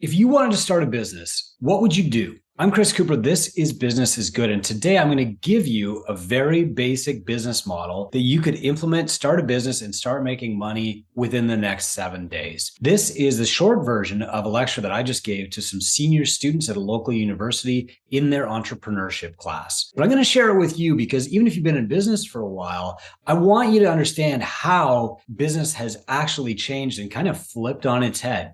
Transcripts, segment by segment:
If you wanted to start a business, what would you do? I'm Chris Cooper. This is Business is Good. And today I'm going to give you a very basic business model that you could implement, start a business, and start making money within the next 7 days. This is the short version of a lecture that I just gave to some senior students at a local university in their entrepreneurship class. But I'm going to share it with you because even if you've been in business for a while, I want you to understand how business has actually changed and kind of flipped on its head.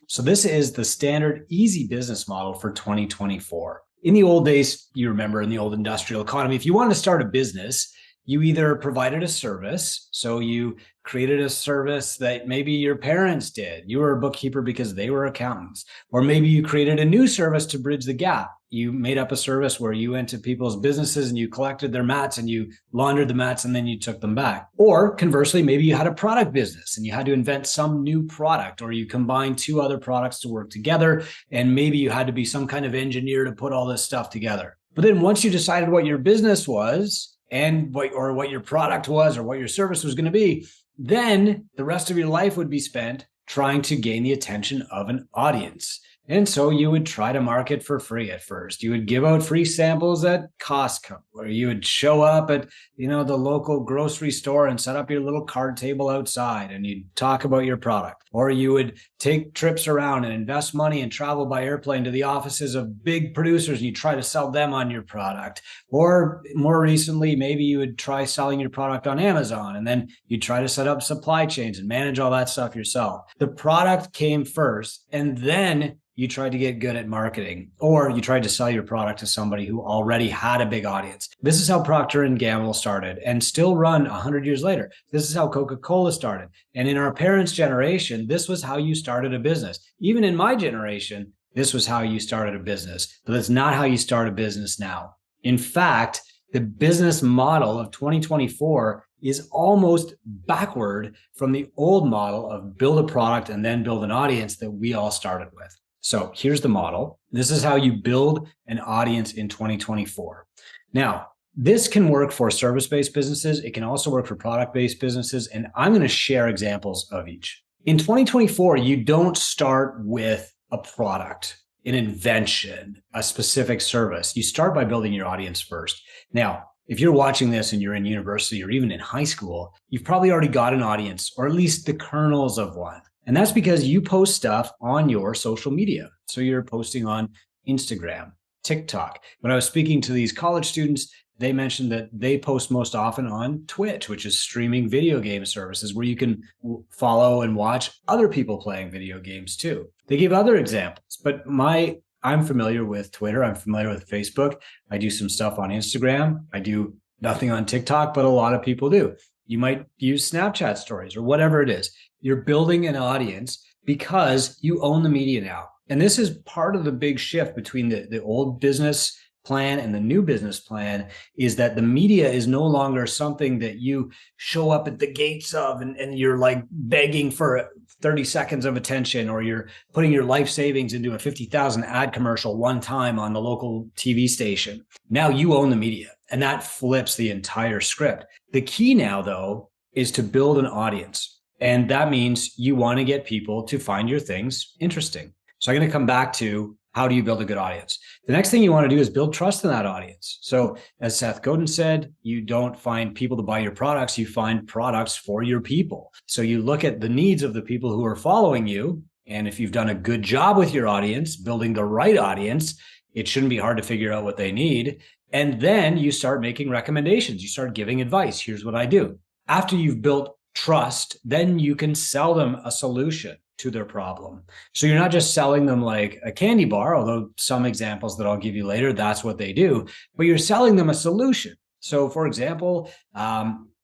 So this is the standard easy business model for 2024. In the old days, you remember in the old industrial economy, if you wanted to start a business, you either provided a service. So you created a service that maybe your parents did. You were a bookkeeper because they were accountants. Or maybe you created a new service to bridge the gap. You made up a service where you went to people's businesses and you collected their mats and you laundered the mats and then you took them back. Or conversely, maybe you had a product business and you had to invent some new product, or you combined two other products to work together. And maybe you had to be some kind of engineer to put all this stuff together. But then once you decided what your business was, and what your product was or what your service was going to be, then the rest of your life would be spent trying to gain the attention of an audience. And so you would try to market for free at first. You would give out free samples at Costco, or you would show up at, the local grocery store and set up your little card table outside and you'd talk about your product. Or you would take trips around and invest money and travel by airplane to the offices of big producers and you try to sell them on your product. Or more recently, maybe you would try selling your product on Amazon and then you try to set up supply chains and manage all that stuff yourself. The product came first, and then you tried to get good at marketing, or you tried to sell your product to somebody who already had a big audience. This is how Procter & Gamble started and still run 100 years later. This is how Coca-Cola started. And in our parents' generation, this was how you started a business. Even in my generation, this was how you started a business, but that's not how you start a business now. In fact, the business model of 2024 is almost backward from the old model of build a product and then build an audience that we all started with. So here's the model. This is how you build an audience in 2024. Now, this can work for service-based businesses. It can also work for product-based businesses. And I'm going to share examples of each. In 2024, you don't start with a product, an invention, a specific service. You start by building your audience first. Now, if you're watching this and you're in university or even in high school, you've probably already got an audience, or at least the kernels of one. And that's because you post stuff on your social media. So you're posting on Instagram, TikTok. When I was speaking to these college students, they mentioned that they post most often on Twitch, which is streaming video game services where you can follow and watch other people playing video games too. They gave other examples, but I'm familiar with Twitter. I'm familiar with Facebook. I do some stuff on Instagram. I do nothing on TikTok, but a lot of people do. You might use Snapchat stories or whatever it is. You're building an audience because you own the media now. And this is part of the big shift between the old business plan and the new business plan, is that the media is no longer something that you show up at the gates of and you're like begging for 30 seconds of attention, or you're putting your life savings into a 50,000 ad commercial one time on the local TV station. Now you own the media, and that flips the entire script. The key now, though, is to build an audience. And that means you want to get people to find your things interesting. So I'm going to come back to, how do you build a good audience? The next thing you want to do is build trust in that audience. So as Seth Godin said, you don't find people to buy your products, you find products for your people. So you look at the needs of the people who are following you. And if you've done a good job with your audience, building the right audience, it shouldn't be hard to figure out what they need. And then you start making recommendations. You start giving advice. Here's what I do. After you've built trust, then you can sell them a solution to their problem. So you're not just selling them like a candy bar, although some examples that I'll give you later, that's what they do, but you're selling them a solution. So for example,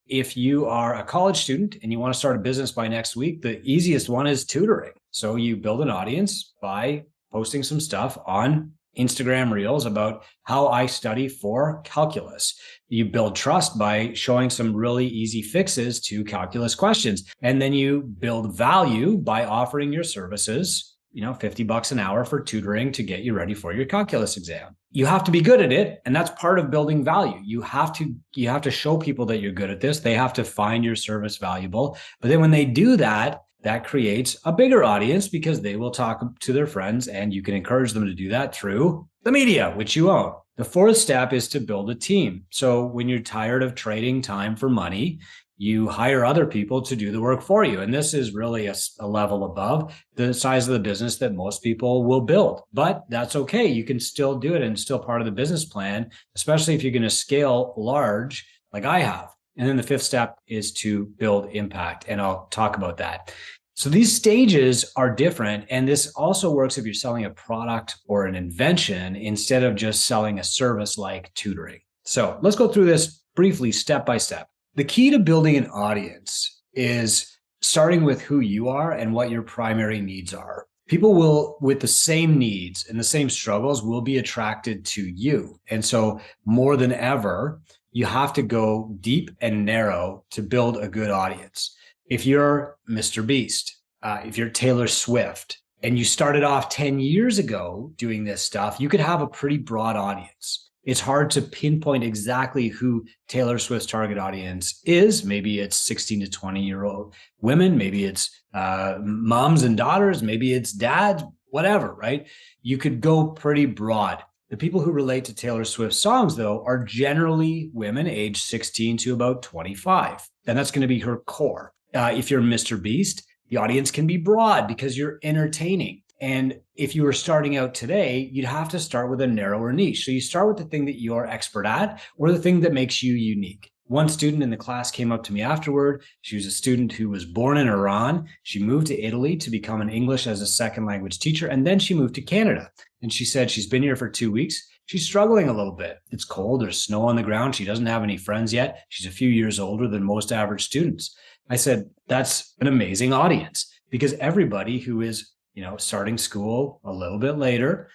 if you are a college student and you want to start a business by next week, the easiest one is tutoring. So you build an audience by posting some stuff on Instagram Reels about how I study for calculus. You build trust by showing some really easy fixes to calculus questions. And then you build value by offering your services $50 an hour for tutoring to get you ready for your calculus exam. You have to be good at it, and that's part of building value. You have to show people that you're good at this. They have to find your service valuable. But then when they do that, that creates a bigger audience because they will talk to their friends, and you can encourage them to do that through the media, which you own. The fourth step is to build a team. So when you're tired of trading time for money, you hire other people to do the work for you. And this is really a level above the size of the business that most people will build. But that's okay. You can still do it and still part of the business plan, especially if you're going to scale large like I have. And then the fifth step is to build impact. And I'll talk about that. So these stages are different. And this also works if you're selling a product or an invention instead of just selling a service like tutoring. So let's go through this briefly, step by step. The key to building an audience is starting with who you are and what your primary needs are. People will, with the same needs and the same struggles, will be attracted to you. And so more than ever, you have to go deep and narrow to build a good audience. If you're Mr. Beast, if you're Taylor Swift, and you started off 10 years ago doing this stuff, you could have a pretty broad audience. It's hard to pinpoint exactly who Taylor Swift's target audience is. Maybe it's 16 to 20-year-old women. Maybe it's moms and daughters. Maybe it's dads, whatever, right? You could go pretty broad. The people who relate to Taylor Swift songs, though, are generally women aged 16 to about 25. And that's going to be her core. If you're Mr. Beast, the audience can be broad because you're entertaining. And if you were starting out today, you'd have to start with a narrower niche. So you start with the thing that you're expert at or the thing that makes you unique. One student in the class came up to me afterward. She was a student who was born in Iran. She moved to Italy to become an English as a second language teacher. And then she moved to Canada. And she said she's been here for 2 weeks. She's struggling a little bit. It's cold. There's snow on the ground. She doesn't have any friends yet. She's a few years older than most average students. I said, that's an amazing audience because everybody who is starting school a little bit later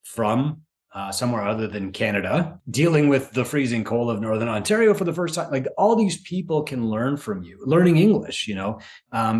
from somewhere other than Canada, dealing with the freezing cold of Northern Ontario for the first time, like all these people can learn from you, learning English,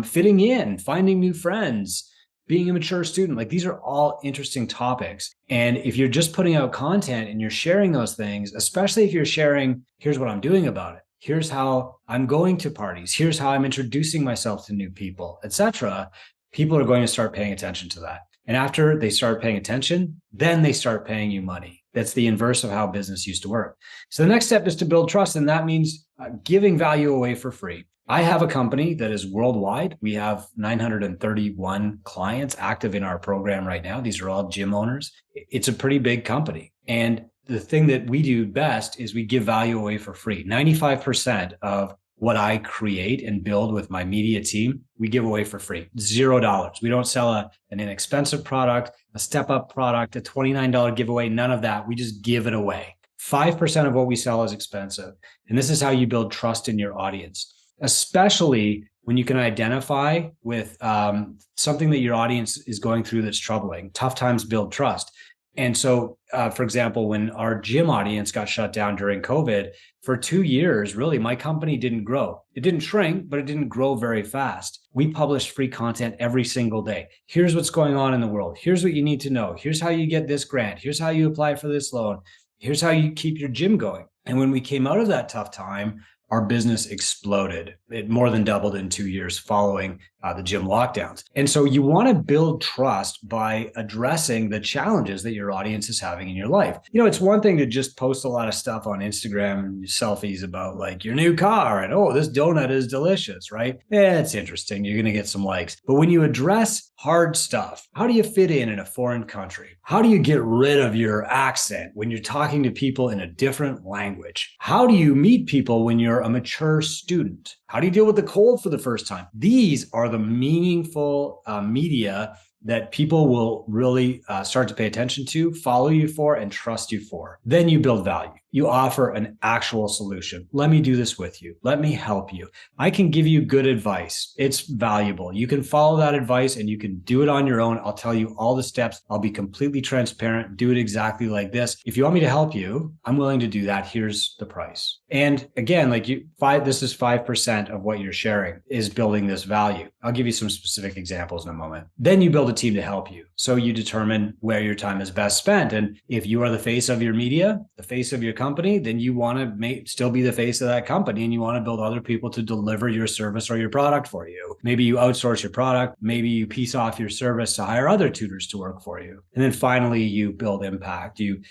fitting in, finding new friends, being a mature student. Like these are all interesting topics. And if you're just putting out content and you're sharing those things, especially if you're sharing, here's what I'm doing about it. Here's how I'm going to parties. Here's how I'm introducing myself to new people, etc. People are going to start paying attention to that. And after they start paying attention, then they start paying you money. That's the inverse of how business used to work. So the next step is to build trust. And that means giving value away for free. I have a company that is worldwide. We have 931 clients active in our program right now. These are all gym owners. It's a pretty big company. And the thing that we do best is we give value away for free. 95% of what I create and build with my media team, we give away for free, $0. We don't sell an inexpensive product, a step-up product, a $29 giveaway, none of that. We just give it away. 5% of what we sell is expensive. And this is how you build trust in your audience, especially when you can identify with something that your audience is going through that's troubling. Tough times build trust. And so, for example, when our gym audience got shut down during COVID, for 2 years, really, my company didn't grow. It didn't shrink, but it didn't grow very fast. We published free content every single day. Here's what's going on in the world. Here's what you need to know. Here's how you get this grant. Here's how you apply for this loan. Here's how you keep your gym going. And when we came out of that tough time, our business exploded. It more than doubled in 2 years following the gym lockdowns. And so you want to build trust by addressing the challenges that your audience is having in your life. It's one thing to just post a lot of stuff on Instagram and selfies about like your new car and, oh, this donut is delicious, right? Yeah, it's interesting. You're going to get some likes. But when you address hard stuff, how do you fit in a foreign country? How do you get rid of your accent when you're talking to people in a different language? How do you meet people when you're a mature student? How do you deal with the cold for the first time? These are the meaningful media that people will really start to pay attention to, follow you for, and trust you for. Then you build value. You offer an actual solution. Let me do this with you. Let me help you. I can give you good advice. It's valuable. You can follow that advice and you can do it on your own. I'll tell you all the steps. I'll be completely transparent. Do it exactly like this. If you want me to help you, I'm willing to do that. Here's the price. And again, this is 5% of what you're sharing is building this value. I'll give you some specific examples in a moment. Then you build a team to help you. So you determine where your time is best spent. And if you are the face of your media, the face of your company, then you want to still be the face of that company, and you want to build other people to deliver your service or your product for you. Maybe you outsource your product. Maybe you piece off your service to hire other tutors to work for you. And then finally, you build impact. You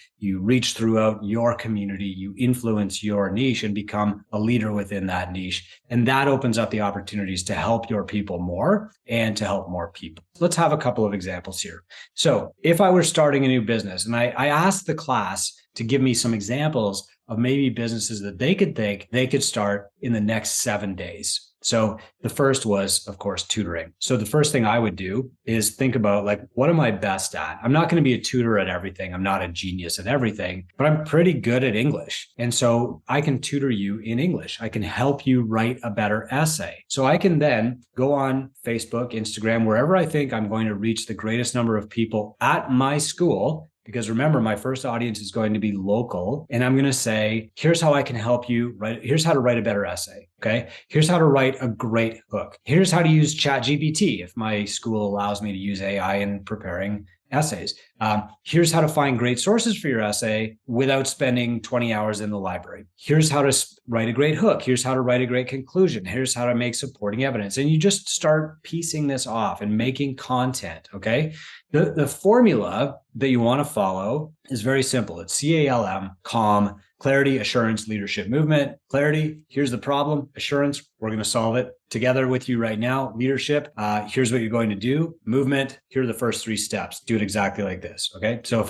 reach throughout your community, you influence your niche and become a leader within that niche. And that opens up the opportunities to help your people more and to help more people. Let's have a couple of examples here. So if I were starting a new business and I asked the class to give me some examples of maybe businesses that they could think they could start in the next 7 days. So the first was, of course, tutoring. So the first thing I would do is think about what am I best at? I'm not going to be a tutor at everything. I'm not a genius at everything, but I'm pretty good at English. And so I can tutor you in English. I can help you write a better essay. So I can then go on Facebook, Instagram, wherever I think I'm going to reach the greatest number of people at my school. Because remember, my first audience is going to be local. And I'm going to say, here's how I can help you write. Here's how to write a better essay. Okay. Here's how to write a great hook. Here's how to use ChatGPT if my school allows me to use AI in preparing essays. Here's how to find great sources for your essay without spending 20 hours in the library. Here's how to write a great hook. Here's how to write a great conclusion. Here's how to make supporting evidence. And you just start piecing this off and making content. Okay. The formula that you want to follow is very simple. It's CALM, calm, clarity, assurance, leadership, movement. Clarity, here's the problem. Assurance, we're going to solve it together with you right now. Leadership, here's what you're going to do. Movement, here are the first 3 steps. Do it exactly like this. Okay. So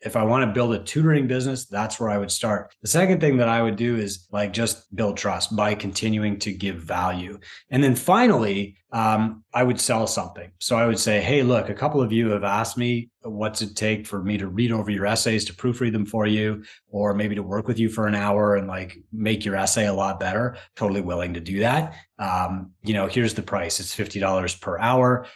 if I want to build a tutoring business, that's where I would start. The second thing that I would do is just build trust by continuing to give value. And then finally, I would sell something. So I would say, hey, look, a couple of you have asked me what's it take for me to read over your essays, to proofread them for you, or maybe to work with you for an hour and make your essay a lot better. Totally willing to do that. Here's the price. It's $50 per hour.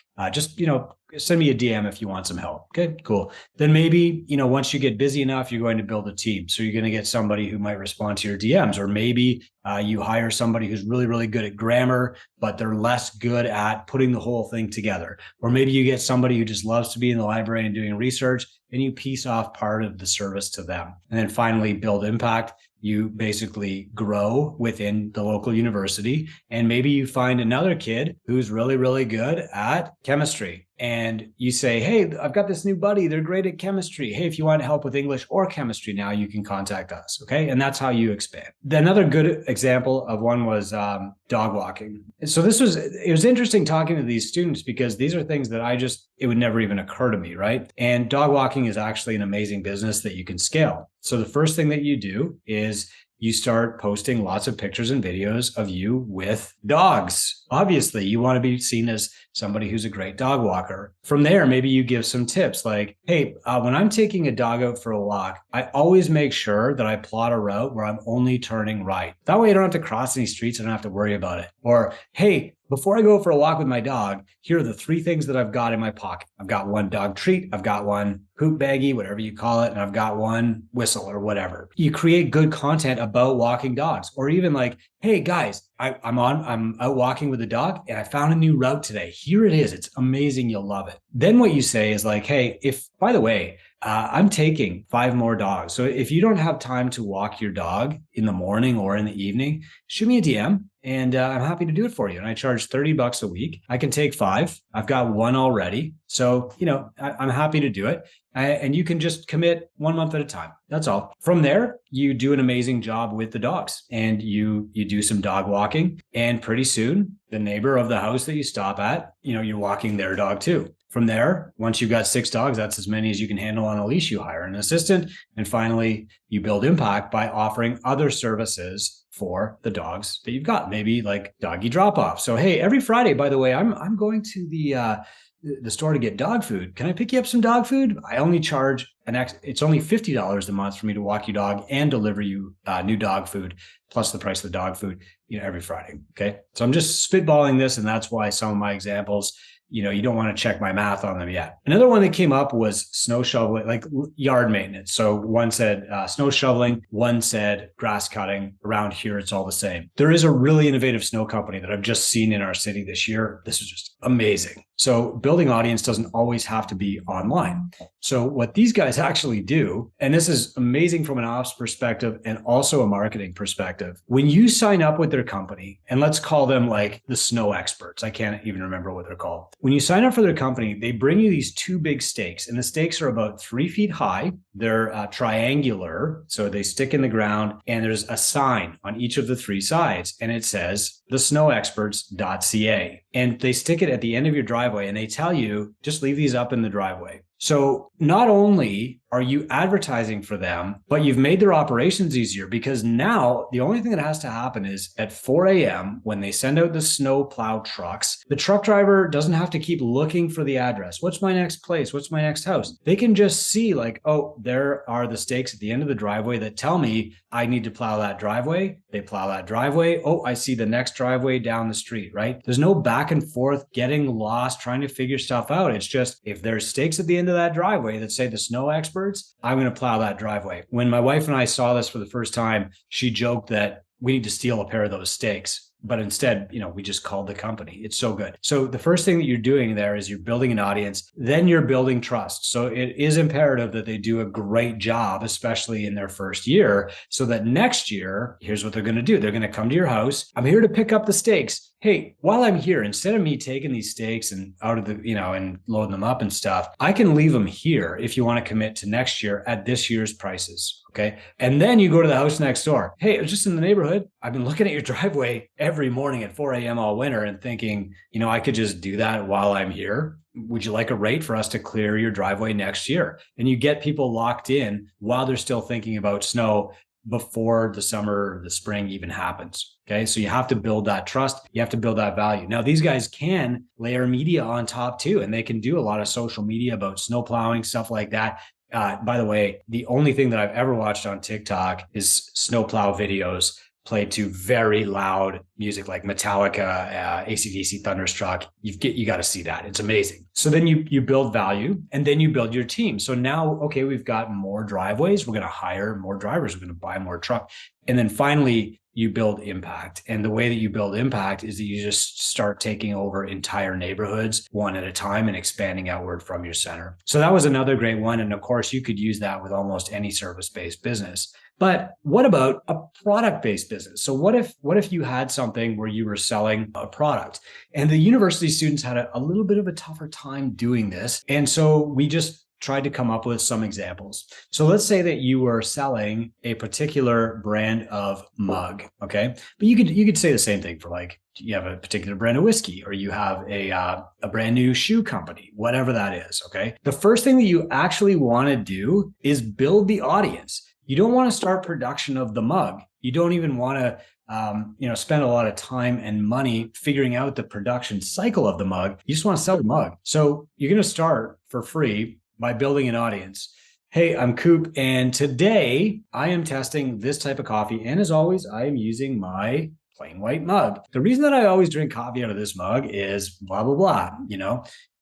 Send me a DM if you want some help. Okay, cool. Then maybe, once you get busy enough, you're going to build a team. So you're going to get somebody who might respond to your DMs, or maybe you hire somebody who's really, really good at grammar, but they're less good at putting the whole thing together. Or maybe you get somebody who just loves to be in the library and doing research, and you piece off part of the service to them. And then finally, build impact. You basically grow within the local university, and maybe you find another kid who's really, really good at chemistry. And you say, hey, I've got this new buddy. They're great at chemistry. Hey, if you want help with English or chemistry now, you can contact us. Okay. And that's how you expand. Another good example of one was dog walking. So it was interesting talking to these students because these are things that it would never even occur to me. Right. And dog walking is actually an amazing business that you can scale. So the first thing that you do is you start posting lots of pictures and videos of you with dogs. Obviously, you want to be seen as somebody who's a great dog walker. From there, maybe you give some tips like, hey, when I'm taking a dog out for a walk, I always make sure that I plot a route where I'm only turning right. That way I don't have to cross any streets. I don't have to worry about it. Or, hey, before I go for a walk with my dog, here are the 3 things that I've got in my pocket. I've got one dog treat, I've got one hoop baggie, whatever you call it, and I've got one whistle or whatever. You create good content about walking dogs, or even hey guys, I'm out walking with a dog and I found a new route today. Here it is. It's amazing. You'll love it. Then what you say is hey, by the way, I'm taking 5 more dogs. So if you don't have time to walk your dog in the morning or in the evening, shoot me a DM and I'm happy to do it for you. And I charge $30 a week. I can take 5. I've got 1 already. So, I'm happy to do it. And you can just commit 1 month at a time. That's all. From there, you do an amazing job with the dogs and you do some dog walking. And pretty soon, the neighbor of the house that you stop at, you're walking their dog too. From there, once you've got 6 dogs, that's as many as you can handle on a leash. You hire an assistant. And finally, you build impact by offering other services for the dogs that you've got, maybe like doggy drop off. So, hey, every Friday, by the way, I'm going to the the store to get dog food. Can I pick you up some dog food? I only charge it's only $50 a month for me to walk your dog and deliver you new dog food, plus the price of the dog food, every Friday. Okay. So I'm just spitballing this. And that's why some of my examples, you don't want to check my math on them yet. Another one that came up was snow shoveling, like yard maintenance. So one said snow shoveling, one said grass cutting. Around here, it's all the same. There is a really innovative snow company that I've just seen in our city this year. This is just amazing. So building audience doesn't always have to be online. So what these guys actually do, and this is amazing from an ops perspective and also a marketing perspective, when you sign up with their company, and let's call them like the snow experts, I can't even remember what they're called. When you sign up for their company, they bring you these two big stakes, and the stakes are about 3 feet high. They're triangular, so they stick in the ground, and there's a sign on each of the 3 sides, and it says thesnowexperts.ca. And they stick it at the end of your driveway, and they tell you, just leave these up in the driveway. So not only are you advertising for them, but you've made their operations easier, because now the only thing that has to happen is at 4 a.m. when they send out the snow plow trucks, the truck driver doesn't have to keep looking for the address. What's my next place? What's my next house? They can just see like, oh, there are the stakes at the end of the driveway that tell me I need to plow that driveway. They plow that driveway. Oh, I see the next driveway down the street, right? There's no back and forth, getting lost, trying to figure stuff out. It's just, if there's stakes at the end of that driveway that say the snow experts, I'm going to plow that driveway. When my wife and I saw this for the first time, she joked that we need to steal a pair of those stakes. But instead, we just called the company. It's so good. So the first thing that you're doing there is you're building an audience, then you're building trust. So it is imperative that they do a great job, especially in their first year, so that next year, here's what they're going to do. They're going to come to your house. I'm here to pick up the stakes. Hey, while I'm here, instead of me taking these stakes and out of the, and loading them up and stuff, I can leave them here if you want to commit to next year at this year's prices. Okay. And then you go to the house next door. Hey, I was just in the neighborhood. I've been looking at your driveway every morning at 4 a.m. all winter and thinking, I could just do that while I'm here. Would you like a rate for us to clear your driveway next year? And you get people locked in while they're still thinking about snow before the summer or the spring even happens. Okay. So you have to build that trust. You have to build that value. Now, these guys can layer media on top too, and they can do a lot of social media about snow plowing, stuff like that. By the way, the only thing that I've ever watched on TikTok is snowplow videos played to very loud music like Metallica, AC/DC, Thunderstruck. You got to see that. It's amazing. So then you build value, and then you build your team. So now, okay, we've got more driveways. We're going to hire more drivers. We're going to buy more truck. And then finally, you build impact. And the way that you build impact is that you just start taking over entire neighborhoods one at a time and expanding outward from your center. So that was another great one. And of course, you could use that with almost any service-based business. But what about a product-based business? So what if you had something where you were selling a product, and the university students had a little bit of a tougher time doing this? And so we just tried to come up with some examples. So let's say that you were selling a particular brand of mug, okay? But you could say the same thing for, like, you have a particular brand of whiskey, or you have a brand new shoe company, whatever that is, okay? The first thing that you actually want to do is build the audience. You don't want to start production of the mug. You don't even want to spend a lot of time and money figuring out the production cycle of the mug. You just want to sell the mug. So you're going to start for free by building an audience. Hey, I'm Coop, and today I am testing this type of coffee. And as always, I am using my plain white mug. The reason that I always drink coffee out of this mug is blah, blah, blah,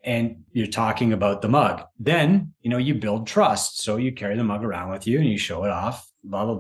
and you're talking about the mug. Then, you build trust. So you carry the mug around with you and you show it off, blah, blah,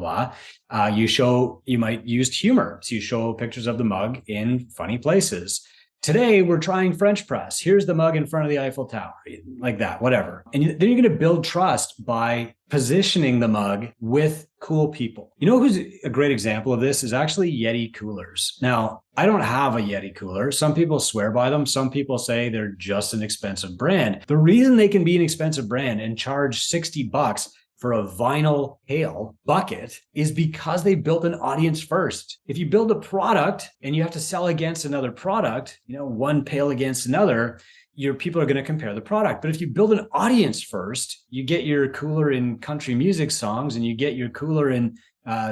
blah. You might use humor. So you show pictures of the mug in funny places. Today, we're trying French press. Here's the mug in front of the Eiffel Tower, like that, whatever. And then you're going to build trust by positioning the mug with cool people. Who's a great example of this is actually Yeti coolers. Now, I don't have a Yeti cooler. Some people swear by them. Some people say they're just an expensive brand. The reason they can be an expensive brand and charge $60 for a vinyl hail bucket is because they built an audience first. If you build a product and you have to sell against another product, one pail against another, your people are going to compare the product. But if you build an audience first, you get your cooler in country music songs, and you get your cooler in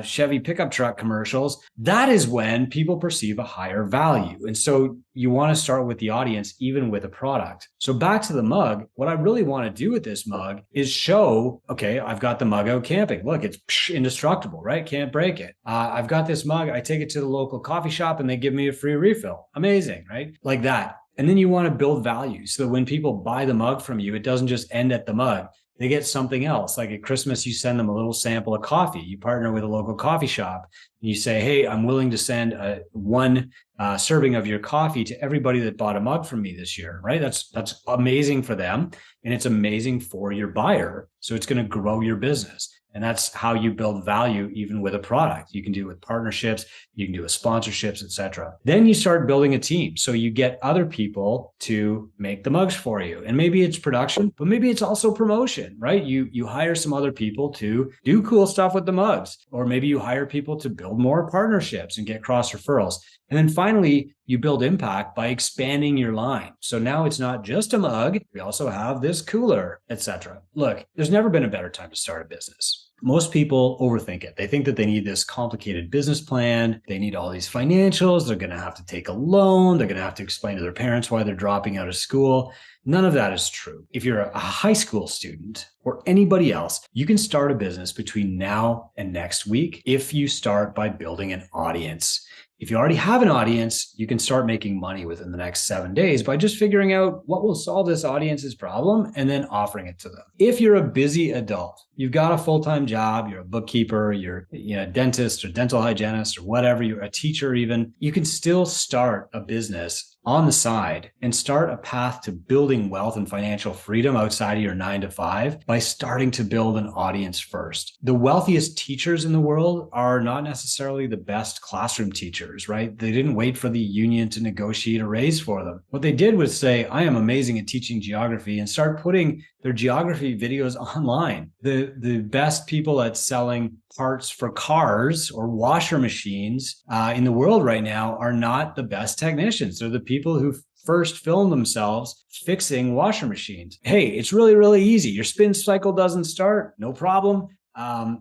Chevy pickup truck commercials, that is when people perceive a higher value. And so you want to start with the audience, even with a product. So back to the mug, what I really want to do with this mug is show, okay, I've got the mug out camping. Look, it's indestructible, right? Can't break it. I've got this mug. I take it to the local coffee shop and they give me a free refill. Amazing, right? Like that. And then you want to build value so that when people buy the mug from you, it doesn't just end at the mug. They get something else. Like at Christmas, you send them a little sample of coffee. You partner with a local coffee shop and you say, hey, I'm willing to send one serving of your coffee to everybody that bought a mug from me this year, right? That's amazing for them. And it's amazing for your buyer. So it's going to grow your business. And that's how you build value, even with a product. You can do it with partnerships, you can do it with sponsorships, etc. Then you start building a team. So you get other people to make the mugs for you. And maybe it's production, but maybe it's also promotion, right? You hire some other people to do cool stuff with the mugs, or maybe you hire people to build more partnerships and get cross referrals. And then finally, you build impact by expanding your line. So now it's not just a mug. We also have this cooler, etc. Look, there's never been a better time to start a business. Most people overthink it. They think that they need this complicated business plan. They need all these financials. They're going to have to take a loan. They're going to have to explain to their parents why they're dropping out of school. None of that is true. If you're a high school student or anybody else, you can start a business between now and next week if you start by building an audience. If you already have an audience, you can start making money within the next 7 days by just figuring out what will solve this audience's problem and then offering it to them. If you're a busy adult, you've got a full-time job, you're a bookkeeper, you're a dentist or dental hygienist or whatever, you're a teacher even, you can still start a business on the side and start a path to building wealth and financial freedom outside of your 9-to-5 by starting to build an audience first. The wealthiest teachers in the world are not necessarily the best classroom teachers, right? They didn't wait for the union to negotiate a raise for them. What they did was say, I am amazing at teaching geography, and start putting their geography videos online. The best people at selling parts for cars or washer machines in the world right now are not the best technicians. They're the people who first film themselves fixing washer machines. Hey, it's really, really easy. Your spin cycle doesn't start, no problem.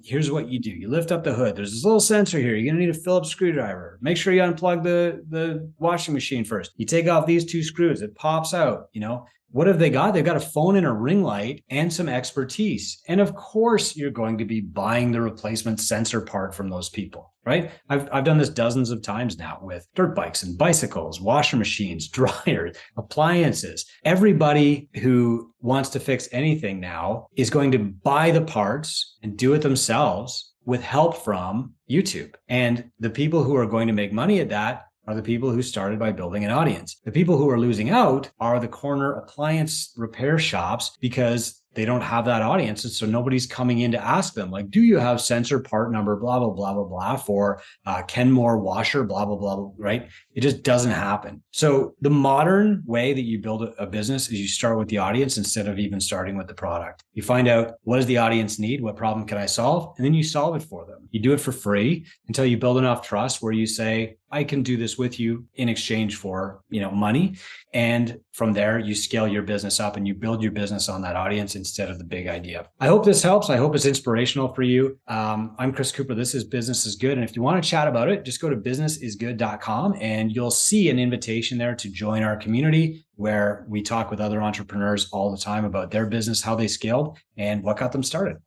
Here's what you do. You lift up the hood. There's this little sensor here. You're going to need a Phillips screwdriver. Make sure you unplug the washing machine first. You take off these two screws. It pops out, What have they got? They've got a phone and a ring light and some expertise. And of course, you're going to be buying the replacement sensor part from those people, right? I've done this dozens of times now with dirt bikes and bicycles, washer machines, dryers, appliances. Everybody who wants to fix anything now is going to buy the parts and do it themselves with help from YouTube. And the people who are going to make money at that are the people who started by building an audience. The people who are losing out are the corner appliance repair shops because they don't have that audience. And so nobody's coming in to ask them, like, do you have sensor part number, blah, blah, blah, blah, blah, for Kenmore washer, blah, blah, blah, right? It just doesn't happen. So the modern way that you build a business is you start with the audience instead of even starting with the product. You find out, what does the audience need? What problem can I solve? And then you solve it for them. You do it for free until you build enough trust where you say, I can do this with you in exchange for, money. And from there, you scale your business up and you build your business on that audience instead of the big idea. I hope this helps. I hope it's inspirational for you. I'm Chris Cooper. This is Business is Good. And if you want to chat about it, just go to businessisgood.com and you'll see an invitation there to join our community where we talk with other entrepreneurs all the time about their business, how they scaled, and what got them started.